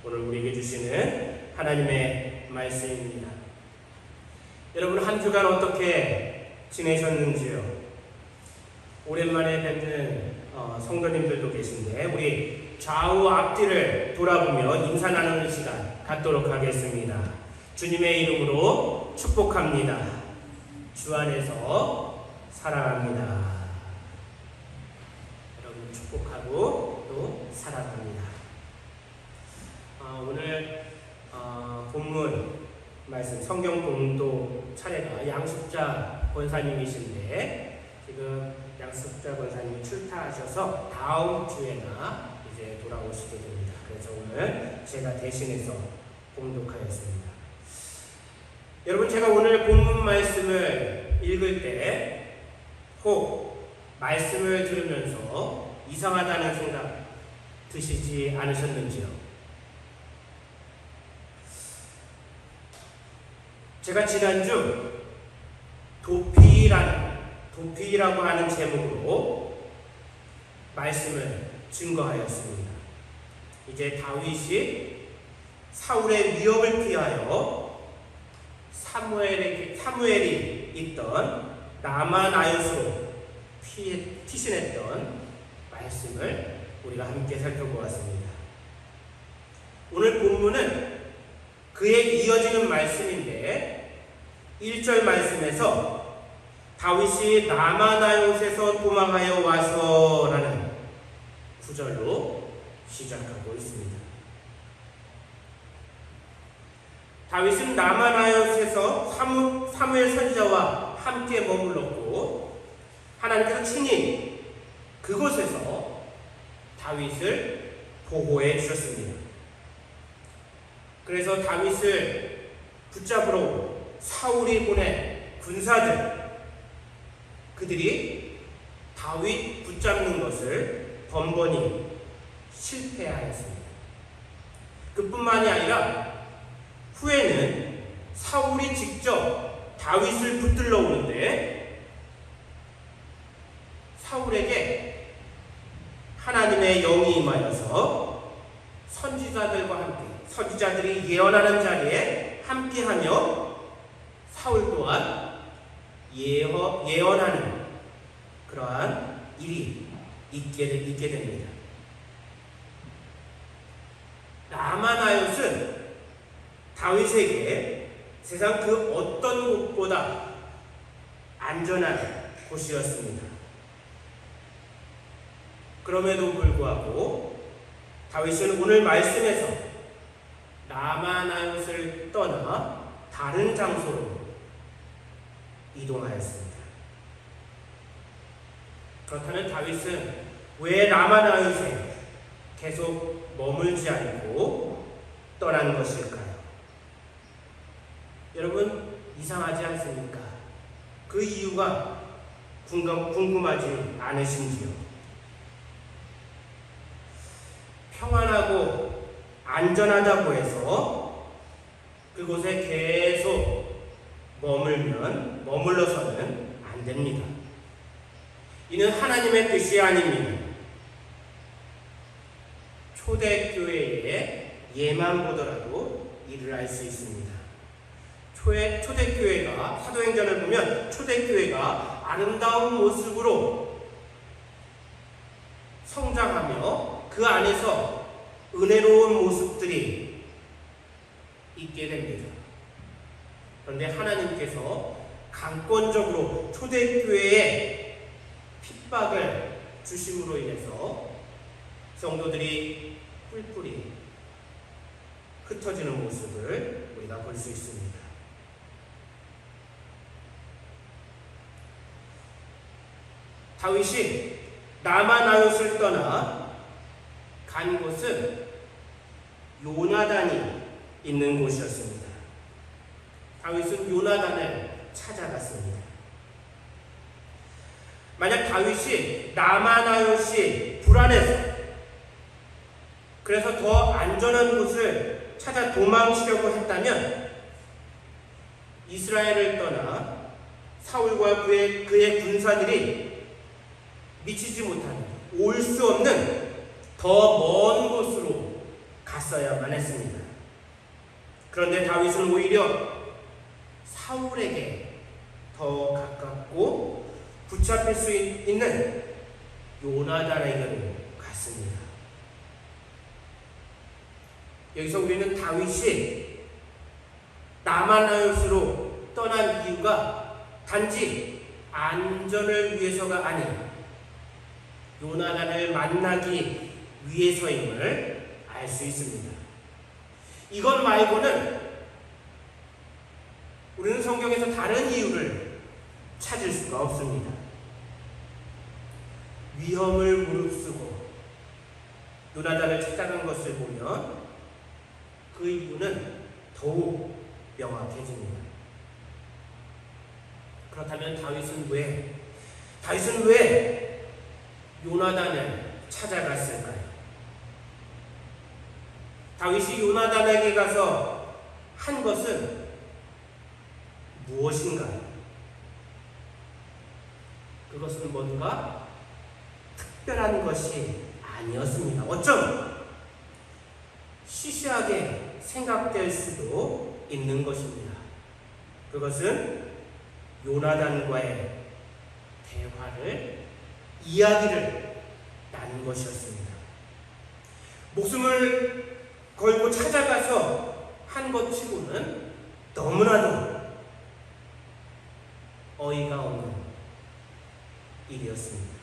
오늘 우리에게 주시는 하나님의 말씀입니다. 여러분 한 주간 어떻게 지내셨는지요? 오랜만에 뵙는 성도님들도 계신데 우리 좌우 앞뒤를 돌아보며 인사 나누는 시간 갖도록 하겠습니다. 주님의 이름으로 축복합니다. 주 안에서 사랑합니다. 여러분 축복하고 또 사랑합니다. 오늘 본문 말씀 성경 봉독 차례가 양숙자 권사님이신데 지금 양숙자 권사님이 출타하셔서 다음 주에나 이제 돌아오시게 됩니다. 그래서 오늘 제가 대신해서 봉독하였습니다. 여러분 제가 오늘 본문 말씀을 읽을 때 혹 말씀을 들으면서 이상하다는 생각 드시지 않으셨는지요? 제가 지난주 도피라고 하는 제목으로 말씀을 증거하였습니다. 이제 다윗이 사울의 위협을 피하여 사무엘이 있던 라마나요스로 피신했던 말씀을 우리가 함께 살펴보았습니다. 오늘 본문은 그에 이어지는 말씀인데 1절 말씀에서 다윗이 라마나요스에서 도망하여 와서라는 구절로 시작하고 있습니다. 다윗은 라마나요스에서 사무엘 선지자와 함께 머물렀고 하나님께서 친히 그곳에서 다윗을 보호해 주셨습니다. 그래서 다윗을 붙잡으러 사울이 보낸 군사들, 그들이 다윗 붙잡는 것을 번번이 실패하였습니다. 그뿐만이 아니라 후에는 사울이 직접 다윗을 붙들러 오는데 사울에게 하나님의 영이 임하여서 선지자들이 예언하는 자리에 함께하며 사울 또한 예언하는 그러한 일이 있게 됩니다. 라마나요스는 다윗에게 세상 그 어떤 곳보다 안전한 곳이었습니다. 그럼에도 불구하고 다윗은 오늘 말씀에서 라마나요스를 떠나 다른 장소로 이동하였습니다. 그렇다면 다윗은 왜 라마나요스에 계속 머물지 않고 떠난 것일까요? 여러분 이상하지 않습니까? 그 이유가 궁금하지 않으신지요? 평안하고 안전하다고 해서 그곳에 계속 머물러서는 안 됩니다. 이는 하나님의 뜻이 아닙니다. 초대교회의 예만 보더라도 이를 알 수 있습니다. 초대교회가 사도행전을 보면 초대교회가 아름다운 모습으로 성장하며 그 안에서 은혜로운 모습들이 있게 됩니다. 그런데 하나님께서 강권적으로 초대교회에 핍박을 주심으로 인해서 성도들이 뿔뿔이 흩어지는 모습을 우리가 볼 수 있습니다. 다윗이 라마나요스를 떠나 간 곳은 요나단이 있는 곳이었습니다. 다윗은 요나단을 찾아갔습니다. 만약 다윗이 라마나요스에 불안해서 그래서 더 안전한 곳을 찾아 도망치려고 했다면 이스라엘을 떠나 사울과 그의 군사들이 미치지 못하는 올 수 없는 더 먼 곳으로 갔어야만 했습니다. 그런데 다윗은 오히려 사울에게 더 가깝고 붙잡힐 수 있는 요나단에게로 갔습니다. 여기서 우리는 다윗이 나마나웃으로 떠난 이유가 단지 안전을 위해서가 아닌 요나단을 만나기 위해서임을 알 수 있습니다. 이것 말고는 우리는 성경에서 다른 이유를 찾을 수가 없습니다. 위험을 무릅쓰고 요나단을 찾아간 것을 보면 그 이유는 더욱 명확해집니다. 그렇다면 다윗은 왜 요나단을 찾아갔을까요? 다윗이 요나단에게 가서 한 것은 무엇인가요? 그것은 뭔가 특별한 것이 아니었습니다. 어쩜 시시하게 생각될 수도 있는 것입니다. 그것은 요나단과의 이야기를 나눈 것이었습니다. 목숨을 걸고 찾아가서 한 것 치고는 너무나도 어이가 없는 일이었습니다.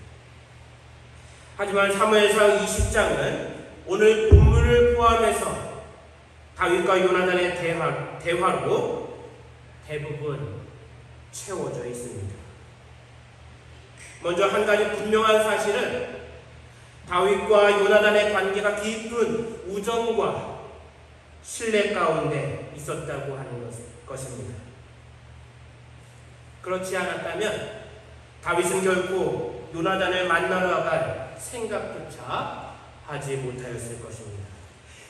하지만 사무엘상 20장은 오늘 본문을 포함해서 다윗과 요나단의 대화로 대부분 채워져 있습니다. 먼저 한 가지 분명한 사실은 다윗과 요나단의 관계가 깊은 우정과 신뢰 가운데 있었다고 하는 것입니다. 그렇지 않았다면 다윗은 결코 요나단을 만나러 갈 생각조차 하지 못하였을 것입니다.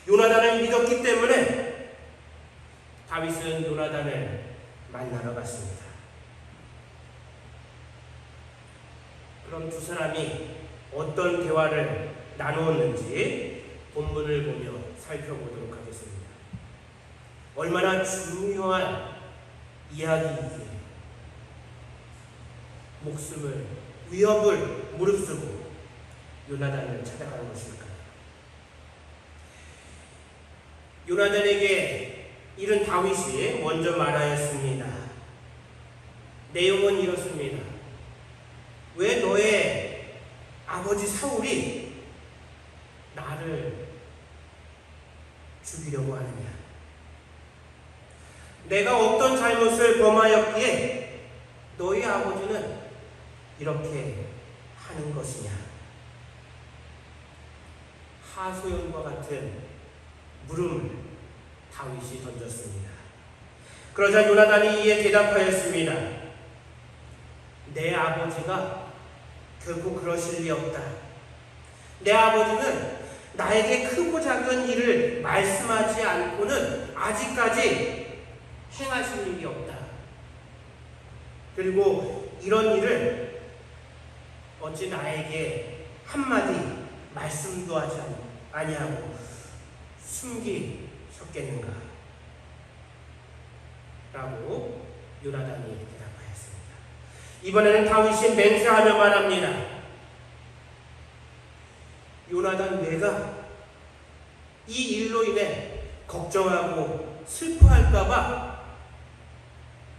요나단을 믿었기 때문에 다윗은 요나단을 만나러 갔습니다. 그럼 두 사람이 어떤 대화를 나누었는지 본문을 보며 살펴보도록 하겠습니다. 얼마나 중요한 이야기이기에 위협을 무릅쓰고 요나단을 찾아가는 것일까요? 요나단에게 이른 다윗이 먼저 말하였습니다. 내용은 이렇습니다. 왜 너의 아버지 사울이 나를 죽이려고 하느냐? 내가 어떤 잘못을 범하였기에 너희 아버지는 이렇게 하는 것이냐? 하소연과 같은 물음을 다윗이 던졌습니다. 그러자 요나단이 이에 대답하였습니다. 내 아버지가 결코 그러실 리 없다. 내 아버지는 나에게 크고 작은 일을 말씀하지 않고는 아직까지 행하실 일이 없다. 그리고 이런 일을 어찌 나에게 한마디 말씀도 하지 아니하고 숨기셨겠는가? 라고 요나단이 대답하였습니다. 이번에는 다윗이 맹세하며 말합니다. 요나단, 내가 이 일로 인해 걱정하고 슬퍼할까봐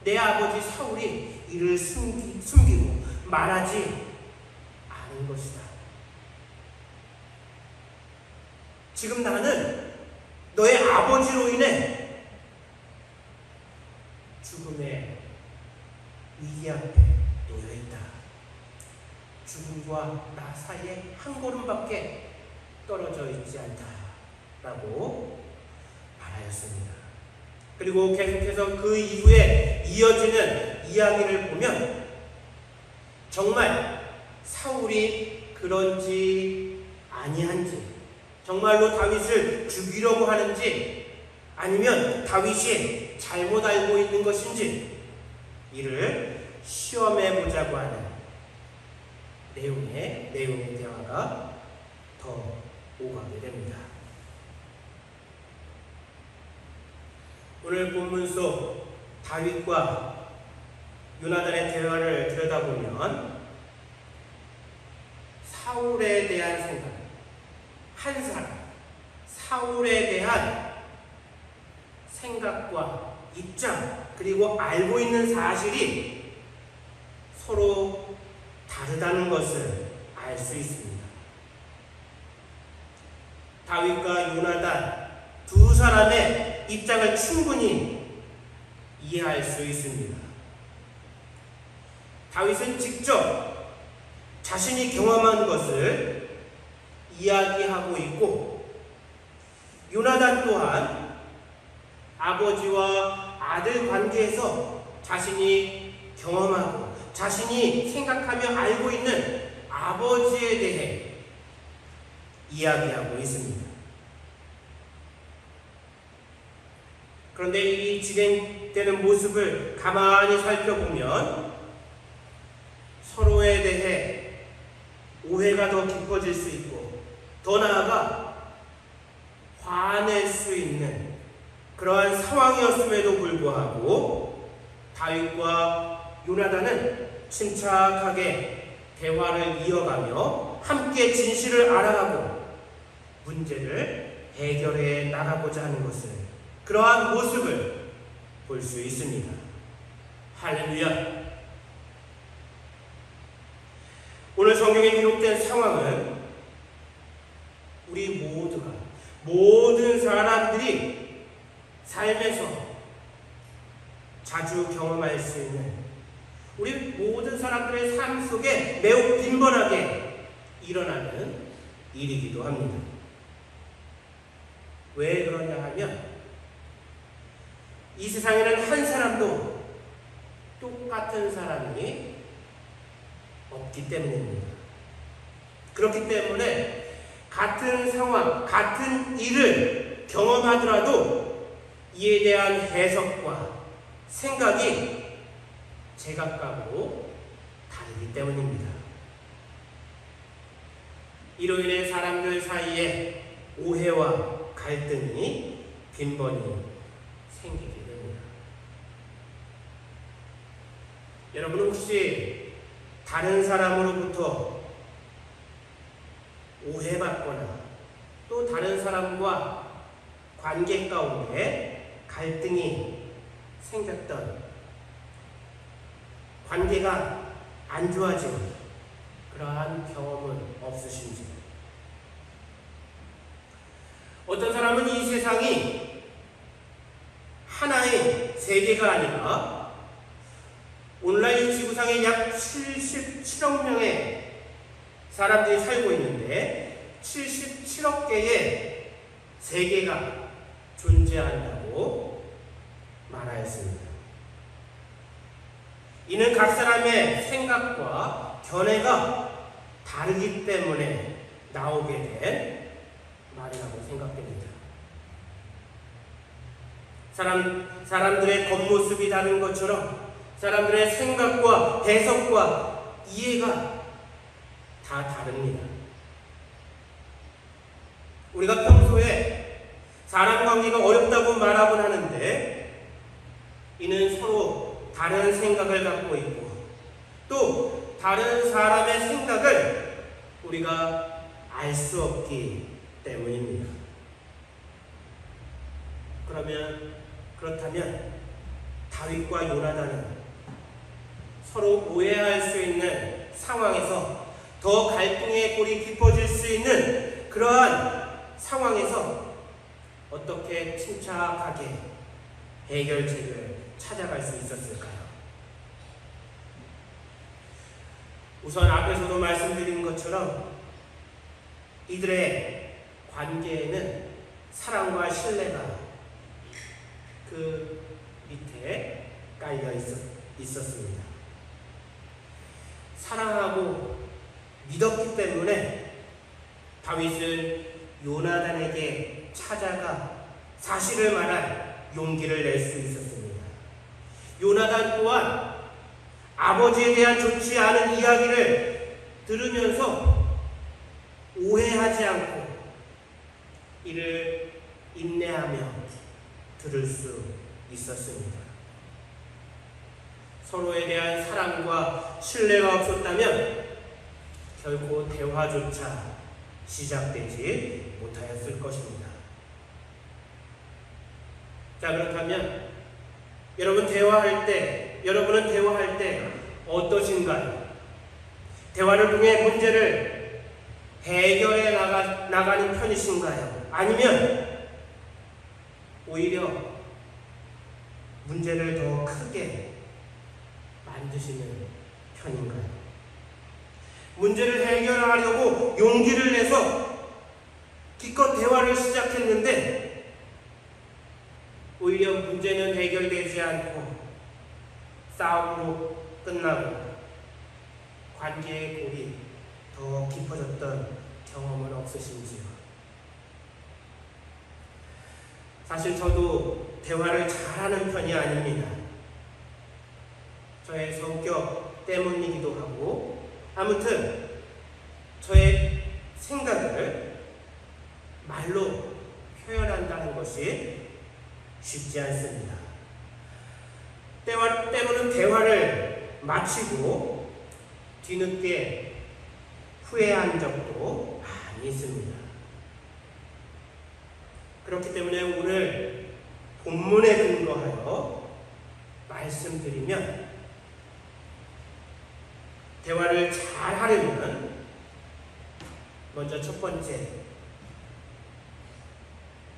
내 아버지 사울이 이를 숨기고 말하지 않은 것이다. 지금 나는 너의 아버지로 인해 죽음의 위기 앞에 놓여있다. 죽음과 나 사이에 한 걸음밖에 떨어져 있지 않다. 라고 말하였습니다. 그리고 계속해서 그 이후에 이어지는 이야기를 보면 정말 사울이 그런지 아니한지, 정말로 다윗을 죽이려고 하는지, 아니면 다윗이 잘못 알고 있는 것인지 이를 시험해 보자고 하는 내용의 대화가 더 오가게 됩니다. 오늘 본문 속 다윗과 요나단의 대화를 들여다보면 사울에 대한 생각, 한 사람, 사울에 대한 생각과 입장, 그리고 알고 있는 사실이 서로 다르다는 것을 알 수 있습니다. 다윗과 요나단 두 사람의 입장을 충분히 이해할 수 있습니다. 다윗은 직접 자신이 경험한 것을 이야기하고 있고, 요나단 또한 아버지와 아들 관계에서 자신이 경험하고 자신이 생각하며 알고 있는 아버지에 대해 이야기하고 있습니다. 그런데 이 진행되는 모습을 가만히 살펴보면 서로에 대해 오해가 더 깊어질 수 있고, 더 나아가 화낼 수 있는 그러한 상황이었음에도 불구하고 다윗과 요나단은 침착하게 대화를 이어가며 함께 진실을 알아가고 문제를 해결해 나가고자 하는 것을, 그러한 모습을 볼 수 있습니다. 할렐루야. 오늘 성경에 기록된 상황은 우리 모두가, 모든 사람들이 삶에서 자주 경험할 수 있는, 우리 모든 사람들의 삶 속에 매우 빈번하게 일어나는 일이기도 합니다. 왜 그러냐 하면 이 세상에는 한 사람도 똑같은 사람이 없기 때문입니다. 그렇기 때문에 같은 상황, 같은 일을 경험하더라도 이에 대한 해석과 생각이 제각각으로 다르기 때문입니다. 이로 인해 사람들 사이에 오해와 갈등이 빈번히 생기게 됩니다. 여러분은 혹시 다른 사람으로부터 오해받거나 또 다른 사람과 관계 가운데 갈등이 생겼던, 관계가 안 좋아진 그러한 경험은 없으신지? 어떤 사람은 이 세상이 하나의 세계가 아니라 온라인 지구상에 약 77억 명의 사람들이 살고 있는데 77억 개의 세계가 존재한다고 말하였습니다. 이는 각 사람의 생각과 견해가 다르기 때문에 나오게 된 말이라고 생각됩니다. 사람들의 겉모습이 다른 것처럼 사람들의 생각과 해석과 이해가 다 다릅니다. 우리가 평소에 사람 관계가 어렵다고 말하곤 하는데 이는 서로 다른 생각을 갖고 있고 또 다른 사람의 생각을 우리가 알 수 없기 때문입니다. 그렇다면 다윗과 요나단은 서로 오해할 수 있는 상황에서 더 갈등의 골이 깊어질 수 있는 그러한 상황에서 어떻게 침착하게 해결책을 찾아갈 수 있었을까요? 우선 앞에서도 말씀드린 것처럼 이들의 관계에는 사랑과 신뢰가 그 밑에 깔려 있었습니다. 사랑하고 믿었기 때문에 다윗은 요나단에게 찾아가 사실을 말할 용기를 낼 수 있었습니다. 요나단 또한 아버지에 대한 좋지 않은 이야기를 들으면서 오해하지 않고 이를 인내하며 들을 수 있었습니다. 서로에 대한 사랑과 신뢰가 없었다면 결코 대화조차 시작되지 못하였을 것입니다. 자, 그렇다면 여러분은 대화할 때 어떠신가요? 대화를 통해 문제를 해결해 나가는 편이신가요? 아니면 오히려 문제를 더 크게 만드시는 편인가요? 문제를 해결하려고 용기를 내서 기껏 대화를 시작했는데 오히려 문제는 해결되지 않고 싸움으로 끝나고 관계의 골이 더 깊어졌던 경험은 없으신지요? 사실 저도 대화를 잘하는 편이 아닙니다. 저의 성격 때문이기도 하고, 아무튼 저의 생각을 말로 표현한다는 것이 쉽지 않습니다. 때로는 대화를 마치고 뒤늦게 후회한 적도 많이 있습니다. 그렇기 때문에 오늘 본문에 근거하여 말씀드리면, 대화를 잘 하려면 먼저 첫 번째,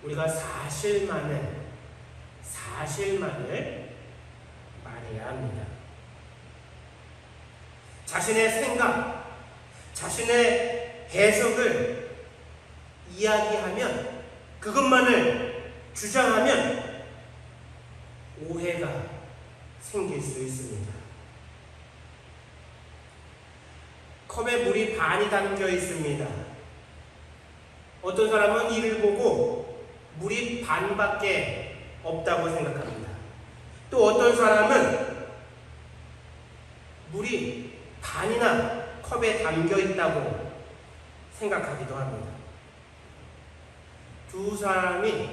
우리가 사실만을 말해야 합니다. 자신의 생각, 자신의 해석을 이야기하면, 그것만을 주장하면 오해가 생길 수 있습니다. 컵에 물이 반이 담겨 있습니다. 어떤 사람은 이를 보고 물이 반밖에 없다고 생각합니다. 또 어떤 사람은 물이 반이나 컵에 담겨 있다고 생각하기도 합니다. 두 사람이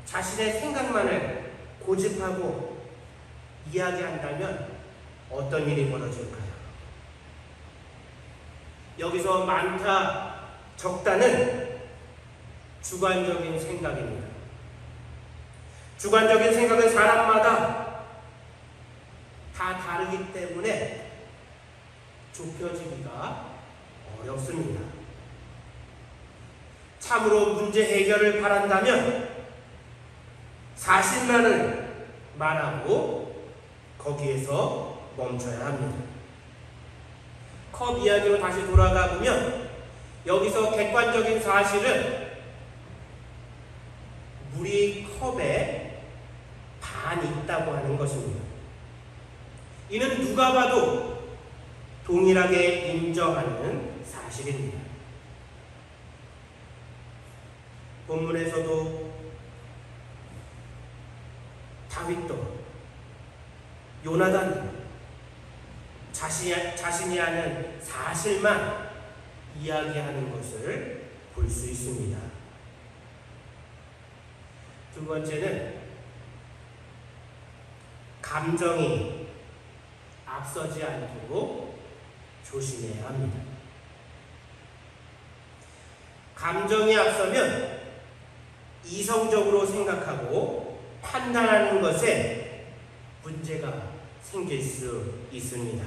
자신의 생각만을 고집하고 이야기한다면 어떤 일이 벌어질까요? 여기서 많다, 적다는 주관적인 생각입니다. 주관적인 생각은 사람마다 다 다르기 때문에 좁혀지기가 어렵습니다. 참으로 문제 해결을 바란다면 사실만을 말하고 거기에서 멈춰야 합니다. 컵 이야기로 다시 돌아가 보면 여기서 객관적인 사실은 물이 컵에 반 있다고 하는 것입니다. 이는 누가 봐도 동일하게 인정하는 사실입니다. 본문에서도 다윗도 요나단도 자신이 아는 사실만 이야기하는 것을 볼 수 있습니다. 두 번째는 감정이 앞서지 않도록 조심해야 합니다. 감정이 앞서면 이성적으로 생각하고 판단하는 것에 문제가 생길 수 있습니다.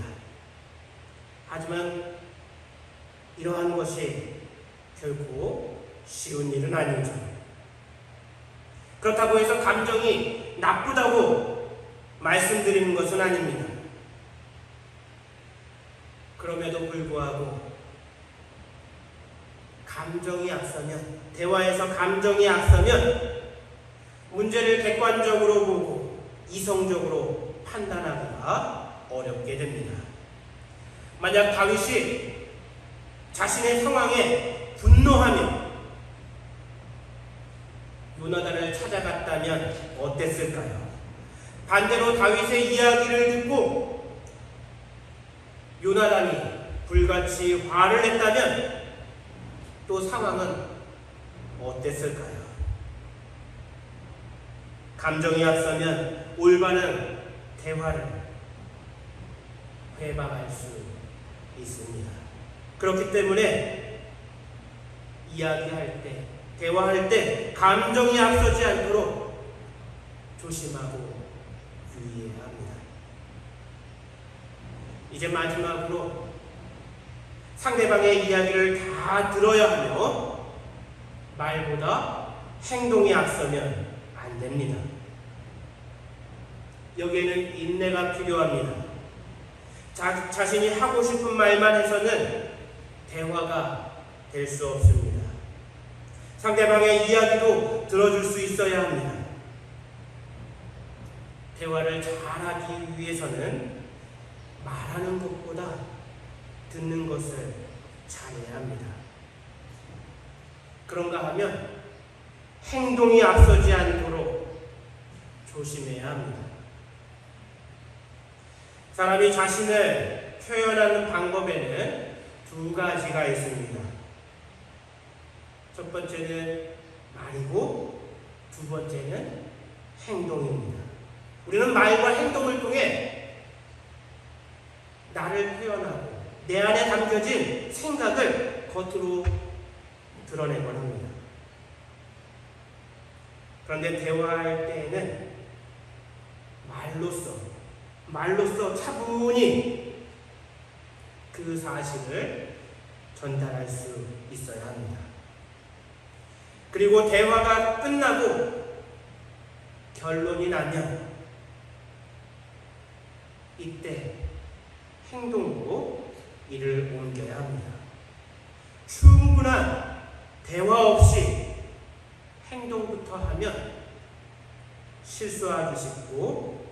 하지만 이러한 것이 결코 쉬운 일은 아니죠. 그렇다고 해서 감정이 나쁘다고 말씀드리는 것은 아닙니다. 그럼에도 불구하고 감정이 앞서면, 대화에서 감정이 앞서면 문제를 객관적으로 보고 이성적으로 판단하기가 어렵게 됩니다. 만약 다윗이 자신의 상황에 분노하며 요나단을 찾아갔다면 어땠을까요? 반대로 다윗의 이야기를 듣고 요나단이 불같이 화를 냈다면 또 상황은 어땠을까요? 감정이 앞서면 올바른 대화를 회방할 수 있습니다. 그렇기 때문에 이야기할 때, 대화할 때 감정이 앞서지 않도록 조심하고 유의해야 합니다. 이제 마지막으로 상대방의 이야기를 다 들어야 하며 말보다 행동이 앞서면 안 됩니다. 여기에는 인내가 필요합니다. 자신이 하고 싶은 말만 해서는 대화가 될 수 없습니다. 상대방의 이야기도 들어줄 수 있어야 합니다. 대화를 잘하기 위해서는 말하는 것보다 듣는 것을 잘해야 합니다. 그런가 하면 행동이 앞서지 않도록 조심해야 합니다. 사람이 자신을 표현하는 방법에는 두 가지가 있습니다. 첫 번째는 말이고 두 번째는 행동입니다. 우리는 말과 행동을 통해 나를 표현하고 내 안에 담겨진 생각을 겉으로 드러내곤 합니다. 그런데 대화할 때에는 말로써 차분히 그 사실을 전달할 수 있어야 합니다. 그리고 대화가 끝나고 결론이 나면 이때 행동으로 이를 옮겨야 합니다. 충분한 대화 없이 행동부터 하면 실수하기 쉽고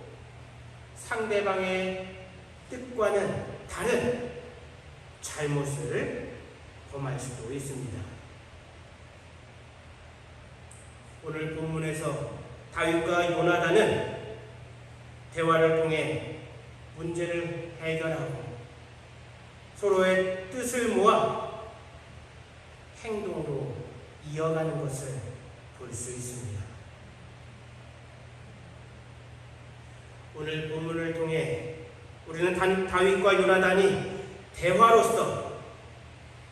상대방의 뜻과는 다른 잘못을 범할 수도 있습니다. 오늘 본문에서 다윗과 요나단은 대화를 통해 문제를 해결하고 서로의 뜻을 모아 행동으로 이어가는 것을 볼 수 있습니다. 오늘 본문을 통해 우리는 다윗과 요나단이 대화로서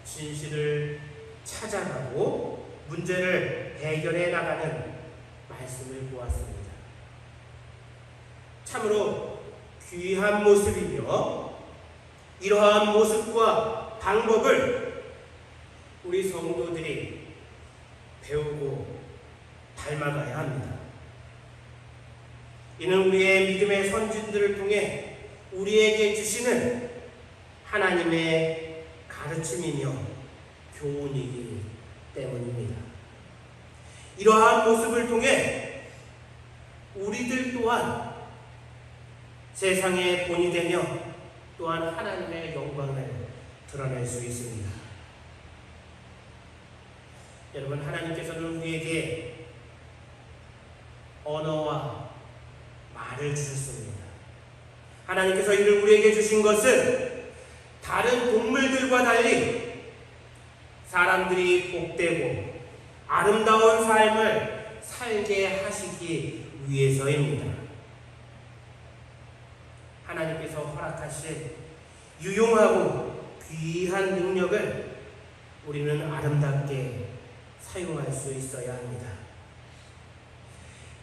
진실을 찾아가고 문제를 해결해 나가는 말씀을 보았습니다. 참으로 귀한 모습이며 이러한 모습과 방법을 우리 성도들이 배우고 닮아가야 합니다. 이는 우리의 믿음의 선진들을 통해 우리에게 주시는 하나님의 가르침이며 교훈이기 때문입니다. 이러한 모습을 통해 우리들 또한 세상의 본이 되며 또한 하나님의 영광을 드러낼 수 있습니다. 여러분, 하나님께서는 우리에게 언어와 말을 주셨습니다. 하나님께서 이를 우리에게 주신 것은 다른 동물들과 달리 사람들이 복되고 아름다운 삶을 살게 하시기 위해서입니다. 하나님께서 허락하신 유용하고 귀한 능력을 우리는 아름답게 사용할 수 있어야 합니다.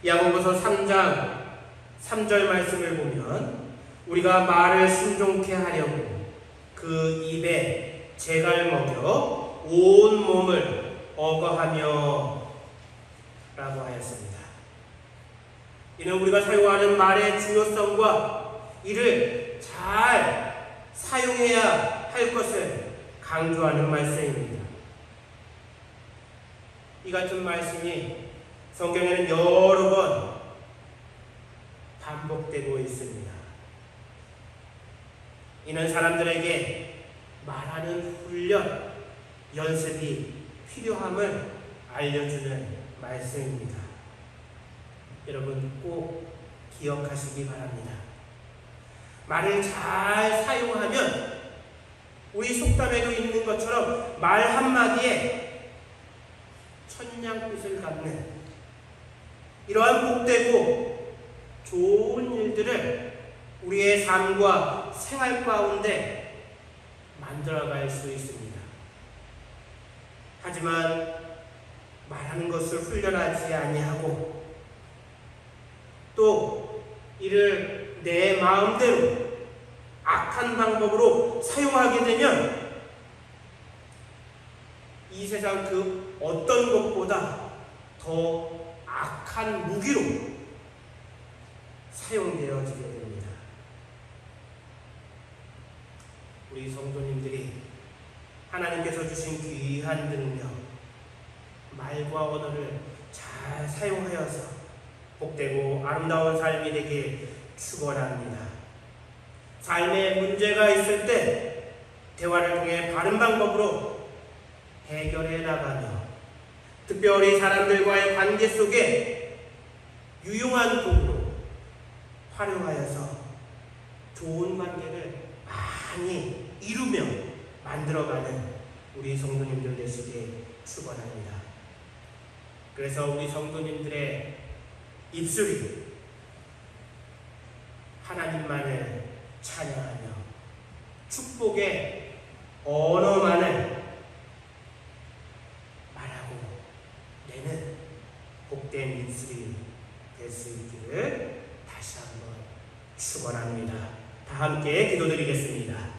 야고보서 3장 3절 말씀을 보면 우리가 말을 순종케 하려고 그 입에 재갈 먹여 온 몸을 억어하며 라고 하였습니다. 이는 우리가 사용하는 말의 중요성과 이를 잘 사용해야 할 것을 강조하는 말씀입니다. 이 같은 말씀이 성경에는 여러 번 반복되고 있습니다. 이는 사람들에게 말하는 훈련, 연습이 필요함을 알려주는 말씀입니다. 여러분 꼭 기억하시기 바랍니다. 말을 잘 사용하면 우리 속담에도 있는 것처럼 말 한마디에 천냥빚을 갚는 이러한 복되고 좋은 일들을 우리의 삶과 생활 가운데 만들어갈 수 있습니다. 하지만 말하는 것을 훈련하지 아니하고 또 이를 내 마음대로 악한 방법으로 사용하게 되면 이 세상 그 어떤 것보다 더 악한 무기로 사용되어지게 됩니다. 우리 성도님들이 하나님께서 주신 귀한 능력, 말과 언어를 잘 사용하여서 복되고 아름다운 삶이 되길 축원합니다. 삶에 문제가 있을 때 대화를 통해 바른 방법으로 해결해 나가며 특별히 사람들과의 관계 속에 유용한 도구로 활용하여서 좋은 관계를 많이 이루며 만들어가는 우리 성도님들 되시길 축원합니다. 그래서 우리 성도님들의 입술이 하나님만을 찬양하며 축복의 언어만을 말하고 내는 복된 입술이 될 수 있기를 다시 한번 축원합니다. 다 함께 기도드리겠습니다.